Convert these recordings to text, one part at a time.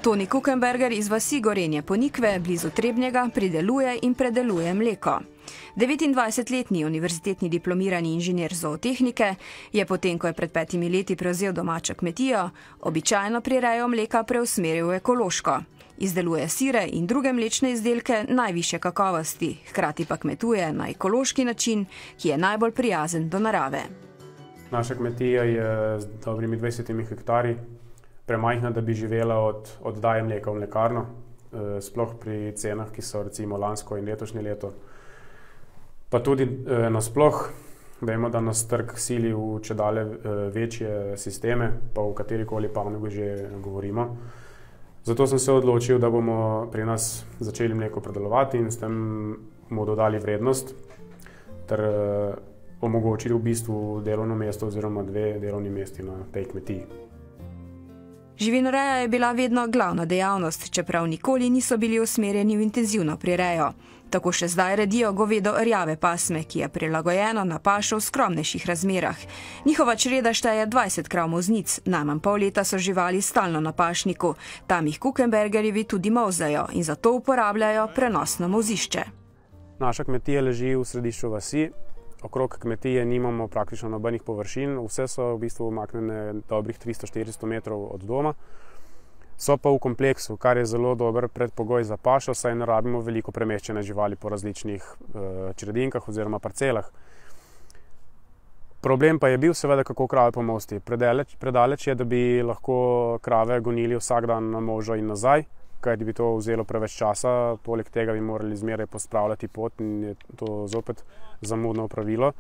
Toni Kukenberger iz vasi Gorenje Ponikve, blizu Trebnjega, prideluje in predeluje mleko. 29-letni univerzitetni diplomirani inženir zootehnike je potem, ko je pred 5 leti prevzel domačo kmetijo, običajno prirejo mleka preusmeril v ekološko. Izdeluje sire in druge mlečne izdelke najvišje kakovosti, hkrati pa kmetuje na ekološki način, ki je najbolj prijazen do narave. Naša kmetija je z dobrimi 20 hektarji premajhna, da bi živela od oddaje mleka v mlekarno, sploh pri cenah, ki so recimo lansko in letošnje leto. Pa tudi nasploh vemo, da nas trg sili v čedalje večje sisteme, pa v katerikoli panogi že govorimo. Zato sem se odločil, da bomo pri nas začeli mleko predelovati in s tem mu dodali vrednost ter omogočili v bistvu delovno mesto oziroma 2 delovni mesti na tej kmetiji. Živinoreja je bila vedno glavna dejavnost, čeprav nikoli niso bili usmerjeni v intenzivno prirejo. Tako še zdaj redijo govedo rjave pasme, ki je prilagojeno na pašo v skromnejših razmerah. Njihova čreda šteje 20 krav molznic, najmanj pol leta so živali stalno na pašniku. Tam jih Kukenbergerjevi tudi molzajo in zato uporabljajo prenosno molzišče. Naša kmetija leži v središču vasi. Okrog kmetije nimamo praktično nobenih površin, vse so v bistvu umaknjene dobrih 300-400 metrov od doma. So pa v kompleksu, kar je zelo dober predpogoj za pašo, saj ne rabimo veliko premeščene živali po različnih čredinkah oziroma parcelah. Problem pa je bil seveda, kako krave pomolsti. Predaleč je, da bi lahko krave gonili vsak dan na molžo in nazaj, kajti bi to vzelo preveč časa, poleg tega bi morali zmeraj pospravljati pot in je to zopet zamudno opravilo.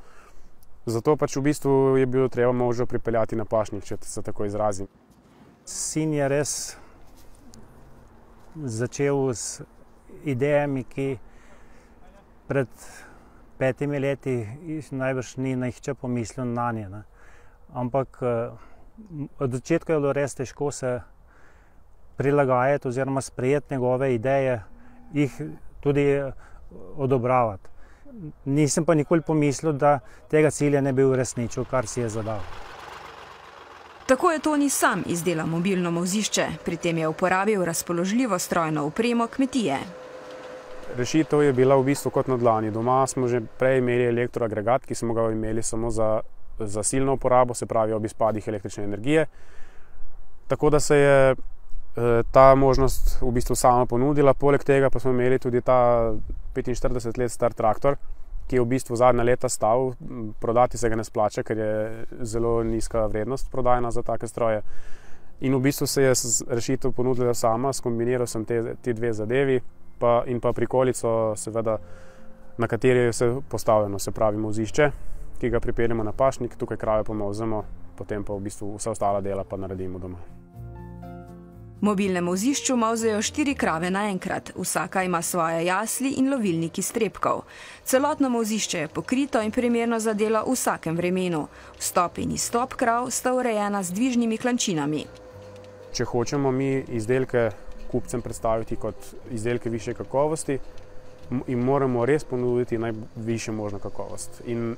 Zato pač v bistvu je bilo treba molžo pripeljati na pašnik, če se tako izrazim. Sin je res začel z idejami, ki pred 5 leti najbrž ni nihče pomislil nanje. Ampak od začetka je bilo res težko se prilagajati oziroma sprejeti njegove ideje, jih tudi odobravati. Nisem pa nikoli pomislil, da tega cilja ne bi uresničil, kar si je zadal. Tako je Toni sam izdelal mobilno molzišče, pri tem je uporabil razpoložljivo strojno opremo kmetije. Rešitev je bila v bistvu kot na dlani. Doma smo že prej imeli elektroagregat, ki smo ga imeli samo za silno uporabo, se pravi ob izpadih električne energije. Tako da se je ta možnost v bistvu sama ponudila. Poleg tega pa smo imeli tudi ta 45 let star traktor, ki je v bistvu zadnja leta stal. Prodati se ga ne splača, ker je zelo nizka vrednost prodajna za take stroje. In v bistvu se je rešitev ponudila sama, skombiniral sem ti 2 zadevi in pa prikolico, seveda, na kateri je vse postavljeno, se pravi molzišče, ki ga pripeljemo na pašnik, tukaj krave pomolzemo, potem pa v bistvu vsa ostala dela pa naredimo doma. V mobilnem molzišču molzejo 4 krave naenkrat, vsaka ima svoje jasli in lovilnik iztrebkov. Celotno molzišče je pokrito in primerno za delo v vsakem vremenu. Vstop in izstop krav sta urejena z dvižnimi klančinami. Če hočemo mi izdelke kupcem predstaviti kot izdelke višje kakovosti, jim moramo res ponuditi najvišjo možno kakovost. In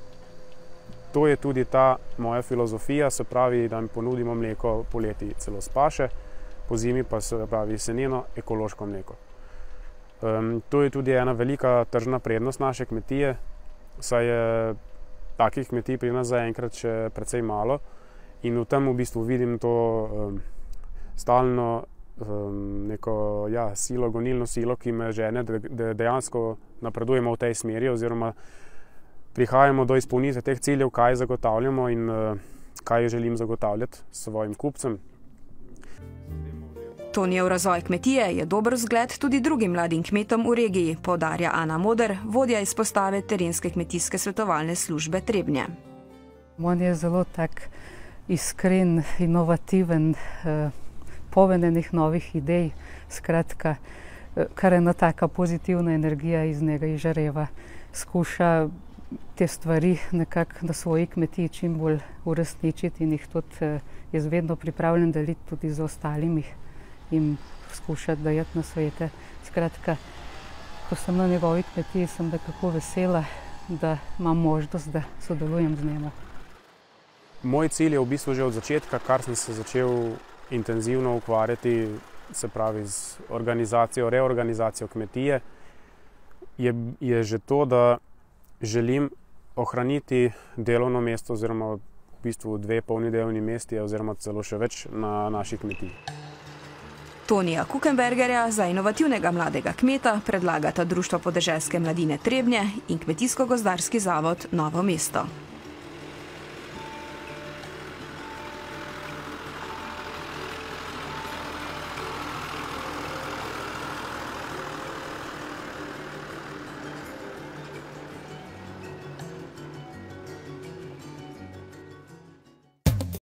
to je tudi ta moja filozofija, se pravi, da jim ponudimo mleko poleti celo s paše, po zimi pa se pravi seneno ekološko mleko. To je tudi ena velika tržna prednost naše kmetije, saj je takih kmetij pri nas zaenkrat še precej malo in v tem v bistvu vidim to stalno neko silo, gonilno silo, ki me žene, da dejansko napredujemo v tej smeri oziroma prihajamo do izpolnitve teh ciljev, kaj zagotavljamo in kaj želim zagotavljati svojim kupcem. Tonijev razvoj kmetije je dober vzgled tudi drugim mladim kmetom v regiji, poudarja Ana Moder, vodja izpostave terenske kmetijske svetovalne službe Trebnje. On je zelo tak iskren, inovativen, poln enih novih idej, skratka, kar ena taka pozitivna energija iz njega izžareva. Skuša te stvari nekako na svoji kmetiji čim bolj uresničiti in jih tudi je vedno pripravljen deliti tudi z ostalimi in skušati dajati na svete. Skratka, ko sem na njegovi kmetiji, sem nekako vesela, da imam možnost, da sodelujem z njim. Moj cilj je v bistvu že od začetka, kar sem se začel intenzivno ukvarjati se pravi z organizacijo, reorganizacijo kmetije, je že to, da želim ohraniti delovno mesto oziroma v bistvu 2 polni delovni mesti oziroma celo še več na naši kmetiji. Tonija Kukenbergerja za inovativnega mladega kmeta predlagata Društvo podeželske mladine Trebnje in Kmetijsko-gozdarski zavod Novo mesto.